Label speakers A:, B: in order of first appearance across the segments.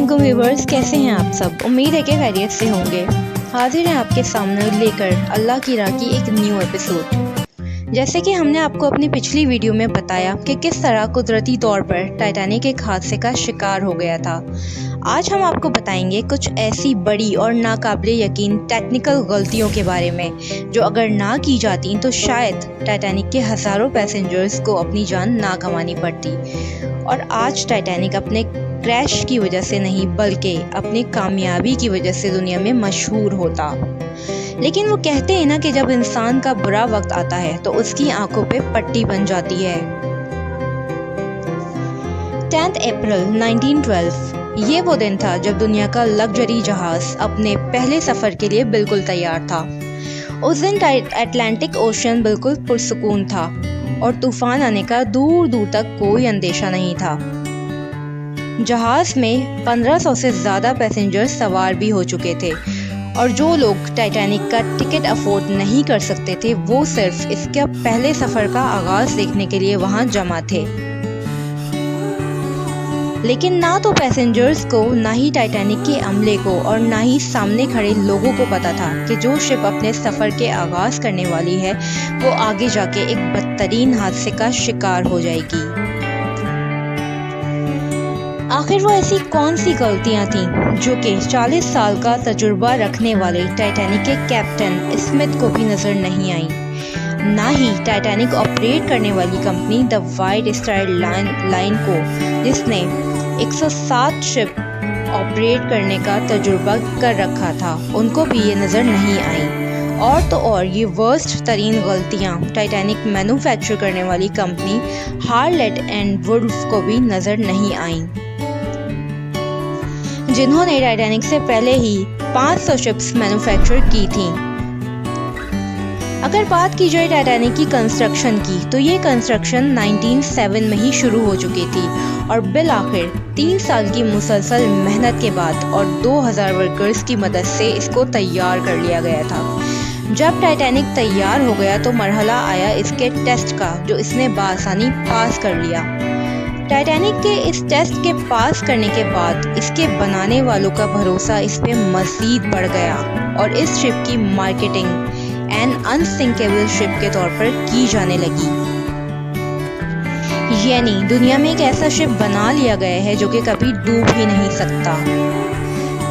A: अस्सलामुअलैकुम व्यूवर्स, कैसे हैं आप सब। उम्मीद है कि खैरियत से होंगे। हाजिर हैं आपके सामने लेकर अल्लाह की राह की एक न्यू एपिसोड। जैसे कि हमने आपको अपनी पिछली वीडियो में बताया कि किस तरह कुदरती तौर पर टाइटैनिक एक हादसे का शिकार हो गया था, आज हम आपको बताएंगे कुछ ऐसी बड़ी और नाकाबिले यकीन टेक्निकल गलतियों के बारे में जो अगर ना की जाती तो शायद टाइटैनिक के हज़ारों पैसेंजर्स को अपनी जान ना गंवानी पड़ती और आज टाइटैनिक अपने क्रैश की वजह से नहीं बल्कि अपनी कामयाबी की वजह से दुनिया में मशहूर होता। लेकिन वो कहते हैं ना कि जब इंसान का बुरा वक्त आता है तो उसकी आंखों पे पट्टी बन जाती है। 10 अप्रैल 1912 ये वो दिन था जब दुनिया का लग्जरी जहाज अपने पहले सफ़र के लिए बिल्कुल तैयार था। उस दिन अटलांटिक ओशन बिल्कुल पुरसुकून था और तूफान आने का दूर दूर तक कोई अंदेशा नहीं था। जहाज में 1500 से ज़्यादा पैसेंजर्स सवार भी हो चुके थे और जो लोग टाइटैनिक का टिकट अफोर्ड नहीं कर सकते थे वो सिर्फ इसके पहले सफ़र का आगाज़ देखने के लिए वहां जमा थे। लेकिन ना तो पैसेंजर्स को, ना ही टाइटैनिक के अमले को और ना ही सामने खड़े लोगों को पता था कि जो शिप अपने सफ़र के आगाज़ करने वाली है वो आगे जाके एक बदतरीन हादसे का शिकार हो जाएगी। आखिर वो ऐसी कौन सी गलतियां थीं जो कि 40 साल का तजुर्बा रखने वाले टाइटैनिक के कैप्टन स्मिथ को भी नज़र नहीं आई, ना ही टाइटैनिक ऑपरेट करने वाली company the white star line को, जिसने 107 शिप ऑपरेट करने का तजुर्बा कर रखा था, उनको भी ये नज़र नहीं आई। और तो और ये वर्स्ट तरीन गलतियाँ टाइटैनिक मैन्युफैक्चर करने वाली कंपनी हार्लेट एंड वुल्फ को भी नज़र नहीं आईं, जिन्होंने टाइटैनिक से पहले ही 500 शिप्स मैन्युफैक्चर की थीं। अगर बात की जाए टाइटैनिक की कंस्ट्रक्शन की तो ये कंस्ट्रक्शन 1907 में ही शुरू हो चुकी थी और बिल आखिर 3 साल की मुसलसल मेहनत के बाद और 2000 वर्कर्स की मदद से इसको तैयार कर लिया गया था। जब टाइटैनिक तैयार हो गया तो मरहला आया इसके टेस्ट का, जो इसने बआसानी पास कर लिया। टाइटैनिक के इस टेस्ट के पास करने के बाद इसके बनाने वालों का भरोसा इस पे मज़ीद बढ़ गया और इस शिप की मार्केटिंग एन अनसिंकेबल शिप के तौर पर की जाने लगी। यानी दुनिया में एक ऐसा शिप बना लिया गया है जो कि कभी डूब ही नहीं सकता।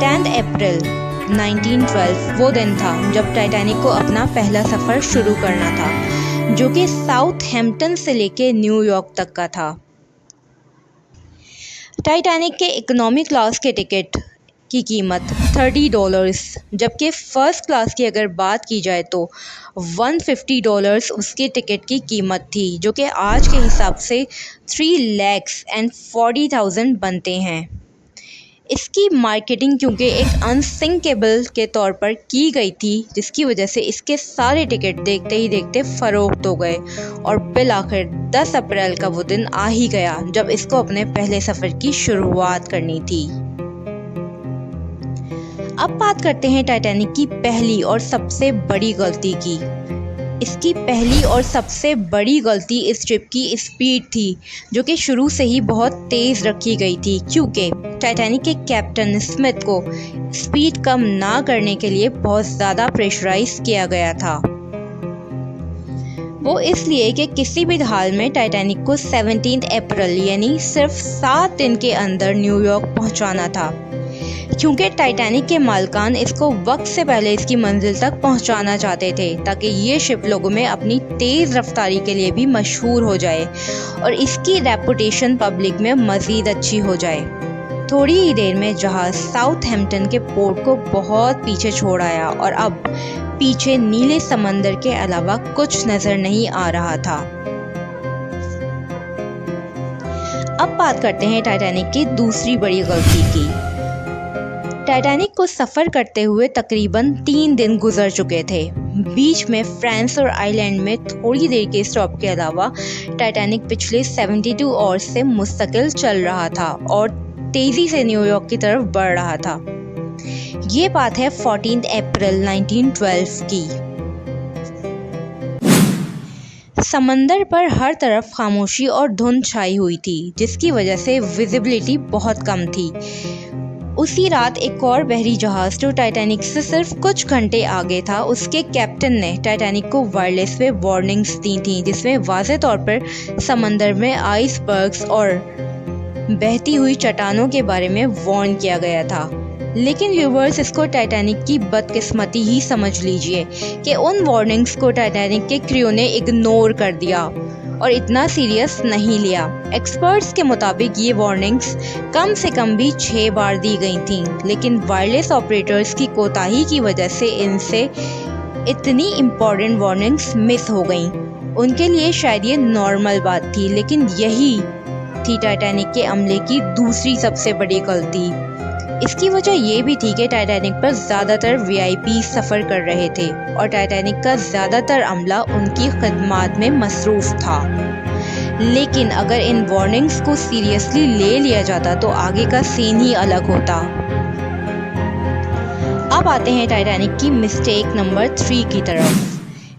A: 10 अप्रैल 1912 वो दिन था जब टाइटैनिक को अपना पहला सफ़र शुरू करना था, जो कि साउथहैम्पटन से लेके न्यूयॉर्क तक का था। टाइटैनिक के इकोनॉमी क्लास के टिकट की कीमत $30, जबकि फ़र्स्ट क्लास की अगर बात की जाए तो $150 उसके टिकट की कीमत थी, जो कि आज के हिसाब से 3,40,000 बनते हैं। इसकी मार्केटिंग क्योंकि एक अनसिंकेबल के तौर पर की गई थी, जिसकी वजह से इसके सारे टिकट देखते ही देखते फ़रोख्त हो गए और बिल आखिर 10 अप्रैल का वो दिन आ ही गया जब इसको अपने पहले सफ़र की शुरुआत करनी थी। अब बात करते हैं टाइटैनिक की पहली और सबसे बड़ी गलती की। इसकी पहली और सबसे बड़ी गलती इस शिप की स्पीड थी, जो कि शुरू से ही बहुत तेज़ रखी गई थी, क्योंकि टाइटैनिक के कैप्टन स्मिथ को स्पीड कम ना करने के लिए बहुत ज़्यादा प्रेशराइज किया गया था। वो इसलिए कि किसी भी हाल में टाइटैनिक को 17 अप्रैल यानी सिर्फ 7 दिन के अंदर न्यूयॉर्क पहुंचाना था, क्योंकि टाइटैनिक के मालिकान इसको वक्त से पहले इसकी मंजिल तक पहुंचाना चाहते थे ताकि ये शिप लोगों में अपनी तेज़ रफ्तारी के लिए भी मशहूर हो जाए और इसकी रेपुटेशन पब्लिक में मज़ीद अच्छी हो जाए। थोड़ी ही देर में जहाज़ साउथहैम्पटन के पोर्ट को बहुत पीछे छोड़ आया और अब पीछे नीले समंदर के अलावा कुछ नज़र नहीं आ रहा था। अब बात करते हैं टाइटैनिक की दूसरी बड़ी गलती की। टाइटैनिक को सफ़र करते हुए तकरीबन 3 दिन गुजर चुके थे। बीच में फ्रांस और आयरलैंड में थोड़ी देर के स्टॉप के अलावा टाइटैनिक पिछले 72 आवर्स से मुस्तकिल चल रहा था और तेज़ी से न्यूयॉर्क की तरफ बढ़ रहा था। ये बात है 14 अप्रैल 1912 की। समंदर पर हर तरफ खामोशी और धुंध छाई हुई थी, जिसकी वजह से विजिबिलिटी बहुत कम थी। उसी रात एक और बहरी जहाज जो टाइटैनिक से सिर्फ कुछ घंटे आगे था, उसके कैप्टन ने टाइटैनिक को वायरलेस पे वार्निंग्स दी थी, जिसमें वाज़ेह तौर पर समंदर में आइसबर्ग्स और बहती हुई चट्टानों के बारे में वार्न किया गया था। लेकिन व्यूवर्स, इसको टाइटैनिक की बदकिस्मती ही समझ लीजिए कि उन वार्निंग्स को टाइटैनिक के क्रू ने इग्नोर कर दिया और इतना सीरियस नहीं लिया। एक्सपर्ट्स के मुताबिक ये वार्निंग्स कम से कम भी 6 बार दी गई थीं, लेकिन वायरलेस ऑपरेटर्स की कोताही की वजह से इनसे इतनी इम्पोर्टेंट वार्निंग्स मिस हो गईं। उनके लिए शायद ये नॉर्मल बात थी, लेकिन यही थी टाइटैनिक के अमले की दूसरी सबसे बड़ी गलती। इसकी वजह ये भी थी कि टाइटैनिक पर ज़्यादातर वीआईपी सफ़र कर रहे थे और टाइटैनिक का ज़्यादातर अमला उनकी खिदमत में मसरूफ़ था। लेकिन अगर इन वार्निंग्स को सीरियसली ले लिया जाता तो आगे का सीन ही अलग होता। अब आते हैं टाइटैनिक की मिस्टेक नंबर 3 की तरफ।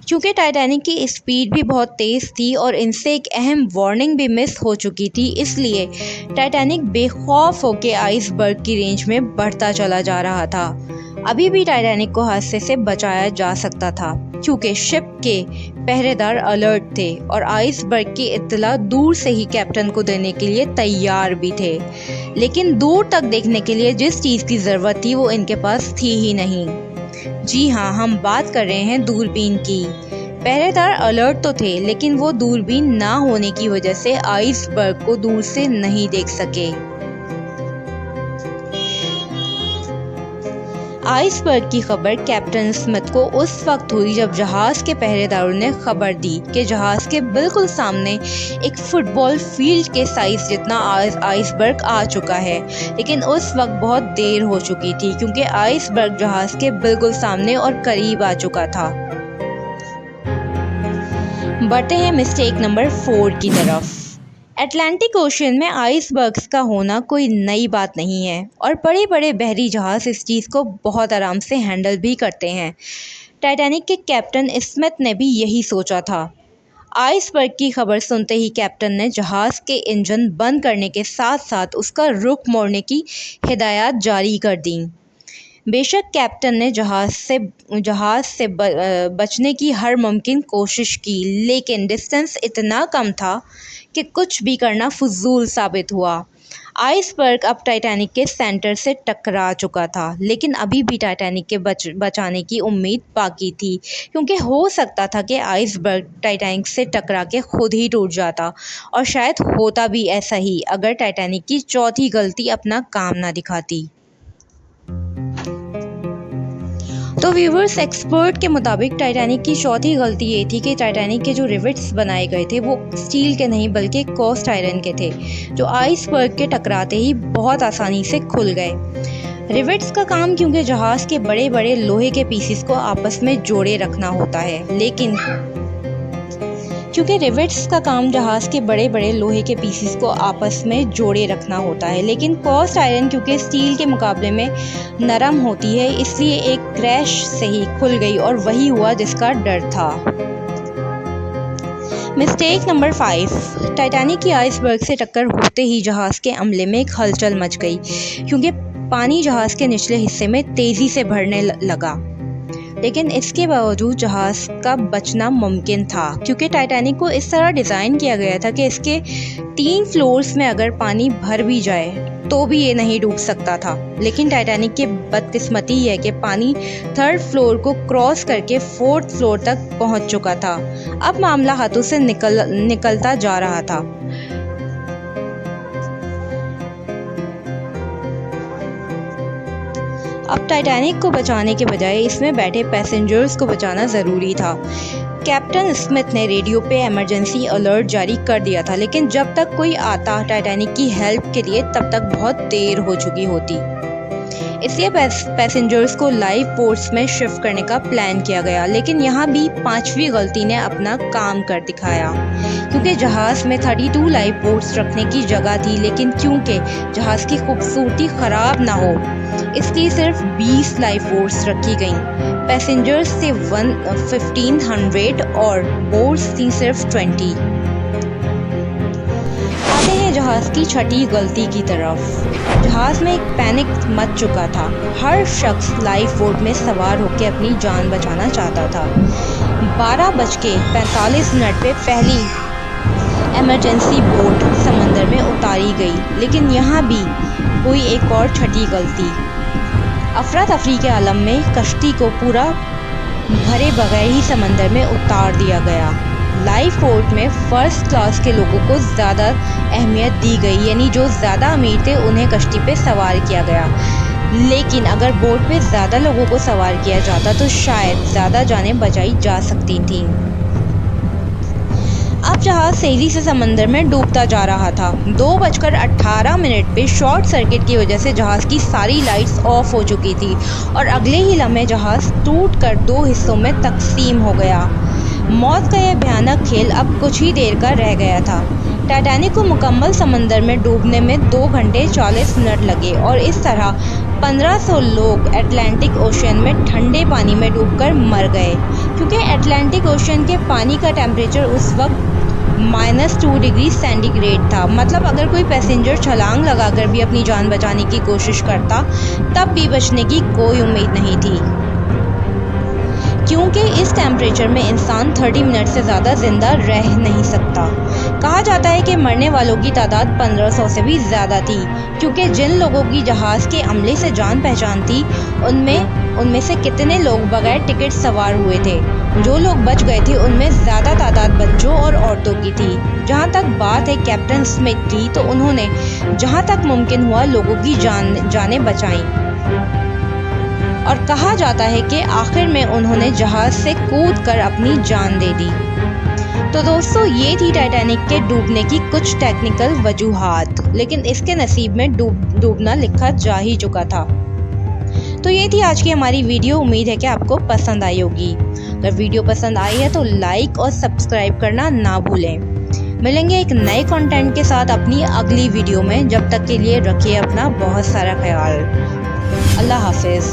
A: क्योंकि टाइटैनिक की स्पीड भी बहुत तेज़ थी और इनसे एक अहम वार्निंग भी मिस हो चुकी थी, इसलिए टाइटैनिक बेखौफ होकर आइसबर्ग की रेंज में बढ़ता चला जा रहा था। अभी भी टाइटैनिक को हादसे से बचाया जा सकता था क्योंकि शिप के पहरेदार अलर्ट थे और आइसबर्ग की इत्तला दूर से ही कैप्टन को देने के लिए तैयार भी थे। लेकिन दूर तक देखने के लिए जिस चीज़ की ज़रूरत थी वो इनके पास थी ही नहीं। जी हाँ, हम बात कर रहे हैं दूरबीन की। पहरेदार अलर्ट तो थे, लेकिन वो दूरबीन ना होने की वजह से आइसबर्ग को दूर से नहीं देख सके। आइसबर्ग की खबर कैप्टन स्मिथ को उस वक्त हुई जब जहाज के पहरेदारों ने खबर दी कि जहाज के बिल्कुल सामने एक फुटबॉल फील्ड के साइज जितना आइसबर्ग आ चुका है। लेकिन उस वक्त बहुत देर हो चुकी थी क्योंकि आइसबर्ग जहाज के बिल्कुल सामने और करीब आ चुका था। बढ़ते हैं मिस्टेक नंबर 4 की तरफ। अटलांटिक ओशन में आइसबर्ग्स का होना कोई नई बात नहीं है और बड़े बड़े बहरी जहाज़ इस चीज़ को बहुत आराम से हैंडल भी करते हैं। टाइटैनिक के कैप्टन स्मिथ ने भी यही सोचा था। आइसबर्ग की खबर सुनते ही कैप्टन ने जहाज़ के इंजन बंद करने के साथ साथ उसका रुख मोड़ने की हिदायत जारी कर दी। बेशक कैप्टन ने जहाज़ से बचने की हर मुमकिन कोशिश की, लेकिन डिस्टेंस इतना कम था कि कुछ भी करना फजूल साबित हुआ। आइसबर्ग अब टाइटैनिक के सेंटर से टकरा चुका था, लेकिन अभी भी टाइटैनिक के बचाने की उम्मीद बाकी थी क्योंकि हो सकता था कि आइसबर्ग टाइटैनिक से टकरा के खुद ही टूट जाता और शायद होता भी ऐसा ही अगर टाइटैनिक की चौथी गलती अपना काम ना दिखाती। तो व्यूवर्स, एक्सपर्ट के मुताबिक टाइटैनिक की चौथी गलती ये थी कि टाइटैनिक के जो रिवेट्स बनाए गए थे वो स्टील के नहीं बल्कि कास्ट आयरन के थे, जो आइसबर्ग के टकराते ही बहुत आसानी से खुल गए। रिवेट्स का काम क्योंकि जहाज़ के बड़े बड़े लोहे के पीसेस को आपस में जोड़े रखना होता है, लेकिन क्योंकि रिवेट्स का काम जहाज़ के बड़े बड़े लोहे के पीसेस को आपस में जोड़े रखना होता है, लेकिन कास्ट आयरन क्योंकि स्टील के मुकाबले में नरम होती है, इसलिए एक क्रैश से ही खुल गई और वही हुआ जिसका डर था। Mistake number 5। टाइटैनिक की आइसबर्ग से टक्कर होते ही जहाज़ के अमले में एक हलचल मच गई क्योंकि पानी जहाज़ के निचले हिस्से में तेज़ी से भरने लगा। लेकिन इसके बावजूद जहाज़ का बचना मुमकिन था क्योंकि टाइटैनिक को इस तरह डिज़ाइन किया गया था कि इसके 3 फ्लोर्स में अगर पानी भर भी जाए तो भी ये नहीं डूब सकता था। लेकिन टाइटैनिक की बदकिस्मती है कि पानी 3rd फ्लोर को क्रॉस करके 4th फ्लोर तक पहुंच चुका था। अब मामला हाथों से निकलता जा रहा था। अब टाइटैनिक को बचाने के बजाय इसमें बैठे पैसेंजर्स को बचाना ज़रूरी था। कैप्टन स्मिथ ने रेडियो पे इमरजेंसी अलर्ट जारी कर दिया था, लेकिन जब तक कोई आता टाइटैनिक की हेल्प के लिए तब तक बहुत देर हो चुकी होती। इसलिए पैसेंजर्स को लाइफ बोट्स में शिफ्ट करने का प्लान किया गया, लेकिन यहाँ भी 5वीं गलती ने अपना काम कर दिखाया क्योंकि जहाज़ में 32 लाइफ बोट्स रखने की जगह थी, लेकिन क्योंकि जहाज़ की खूबसूरती ख़राब ना हो इसलिए सिर्फ 20 लाइफ बोट्स रखी गईं। पैसेंजर्स थे 1500 और बोट्स थी सिर्फ 20। आते हैं जहाज़ की छठी गलती की तरफ। जहाज़ में एक पैनिक मच चुका था। हर शख्स लाइफ बोट में सवार होकर अपनी जान बचाना चाहता था। 12:45 पे पहली इमरजेंसी बोट समंदर में उतारी गई, लेकिन यहाँ भी हुई एक और छठी गलती। अफरा तफरी के आलम में कश्ती को पूरा भरे बगैर ही समंदर में उतार दिया गया। लाइफ बोट में फर्स्ट क्लास के लोगों को ज़्यादा अहमियत दी गई, यानी जो ज़्यादा अमीर थे उन्हें कश्ती पे सवार किया गया। लेकिन अगर बोट पे ज़्यादा लोगों को सवार किया जाता तो शायद ज़्यादा जानें बचाई जा सकती थीं। अब जहाज़ तेज़ी से समंदर में डूबता जा रहा था। 2:18 पे शॉर्ट सर्किट की वजह से जहाज़ की सारी लाइट्स ऑफ हो चुकी थी और अगले ही लम्हे जहाज़ टूटकर 2 हिस्सों में तकसीम हो गया। मौत का यह भयानक खेल अब कुछ ही देर का रह गया था। टाइटैनिक को मुकम्मल समंदर में डूबने में 2 घंटे 40 मिनट लगे और इस तरह 1500 लोग अटलांटिक ओशन में ठंडे पानी में डूबकर मर गए, क्योंकि अटलांटिक ओशन के पानी का टेम्परेचर उस वक्त -2 डिग्री सेंटीग्रेड था। मतलब अगर कोई पैसेंजर छलांग लगाकर भी अपनी जान बचाने की कोशिश करता तब भी बचने की कोई उम्मीद नहीं थी, क्योंकि इस टेम्परेचर में इंसान 30 मिनट से ज़्यादा ज़िंदा रह नहीं सकता। कहा जाता है कि मरने वालों की तादाद 1500 से भी ज़्यादा थी, क्योंकि जिन लोगों की जहाज़ के अमले से जान पहचान थी उनमें से कितने लोग बगैर टिकट सवार हुए थे। जो लोग बच गए थे उनमें ज़्यादा तादाद बच्चों और औरतों की थी। जहाँ तक बात है कैप्टन स्मिथ की, तो उन्होंने जहाँ तक मुमकिन हुआ लोगों की जानें बचाईं और कहा जाता है कि आखिर में उन्होंने जहाज़ से कूदकर अपनी जान दे दी। तो दोस्तों, ये थी टाइटैनिक के डूबने की कुछ टेक्निकल वजूहात, लेकिन इसके नसीब में डूबना लिखा जा ही चुका था। तो ये थी आज की हमारी वीडियो। उम्मीद है कि आपको पसंद आई होगी। अगर वीडियो पसंद आई है तो लाइक और सब्सक्राइब करना ना भूलें। मिलेंगे एक नए कंटेंट के साथ अपनी अगली वीडियो में। जब तक के लिए रखिए अपना बहुत सारा ख्याल। अल्लाह हाफिज़।